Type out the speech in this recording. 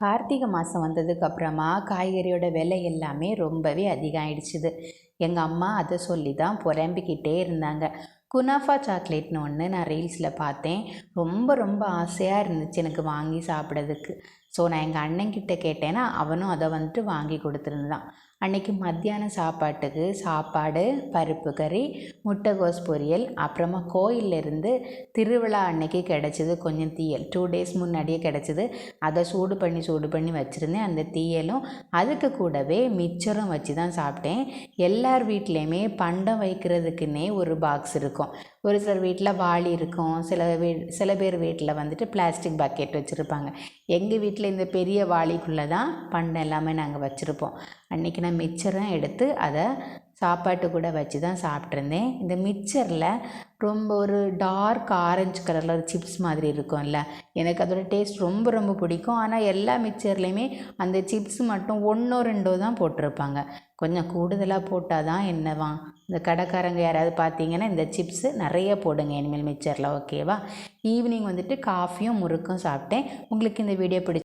கார்த்திகை மாதம் வந்ததுக்கப்புறமா காய்கறியோட விலை எல்லாமே ரொம்பவே அதிகம் ஆயிடுச்சுது. எங்கள் அம்மா அதை சொல்லி தான் புலம்பிக்கிட்டே இருந்தாங்க. குனாஃபா சாக்லேட்னு ஒன்று நான் ரீல்ஸில் பார்த்தேன். ரொம்ப ரொம்ப ஆசையாக இருந்துச்சு எனக்கு வாங்கி சாப்பிட்றதுக்கு. ஸோ நான் எங்கள் அண்ணன்கிட்ட கேட்டேன்னா அவனும் அதை வந்துட்டு வாங்கி கொடுத்துருந்தான். அன்றைக்கி மத்தியான சாப்பாட்டுக்கு சாப்பாடு, பருப்பு கறி, முட்டைகோஸ் பொரியல், அப்புறமா கோயிலிருந்து திருவிழா அன்னைக்கு கிடச்சிது கொஞ்சம் தீயல். 2 டேஸ் முன்னாடியே கிடச்சிது. அதை சூடு பண்ணி வச்சுருந்தேன். அந்த தீயலும் அதுக்கு கூடவே மிச்சரும் வச்சு தான் சாப்பிட்டேன். எல்லார் வீட்லேயுமே பண்டம் வைக்கிறதுக்குன்னே ஒரு பாக்ஸ் இருக்கும். ஒரு சிலர் வீட்டில் வாளி இருக்கும், சில பேர் வீட்டில் வந்துட்டு பிளாஸ்டிக் பக்கெட் வச்சுருப்பாங்க. எங்கள் வீட்டில் இந்த பெரிய வாளிக்குள்ளே தான் பண்டம் எல்லாமே நாங்கள் வச்சுருப்போம். அன்றைக்கி நான் மிச்சரும் எடுத்து அதை சாப்பாட்டு கூட வச்சு தான் சாப்பிட்ருந்தேன். இந்த மிக்சரில் ரொம்ப ஒரு டார்க் ஆரஞ்சு கலரில் ஒரு சிப்ஸ் மாதிரி இருக்கும்ல, எனக்கு அதோடய டேஸ்ட் ரொம்ப ரொம்ப பிடிக்கும். ஆனால் எல்லா மிக்சர்லேயுமே அந்த சிப்ஸ் மட்டும் 1 2 தான் போட்டிருப்பாங்க. கொஞ்சம் கூடுதலாக போட்டால் தான் என்னவா, இந்த கடைக்காரங்க யாராவது பார்த்தீங்கன்னா இந்த சிப்ஸு நிறைய போடுங்க இனிமேல் மிக்சரில், ஓகேவா. ஈவினிங் வந்துட்டு காஃபியும் முறுக்கும் சாப்பிட்டேன். உங்களுக்கு இந்த வீடியோ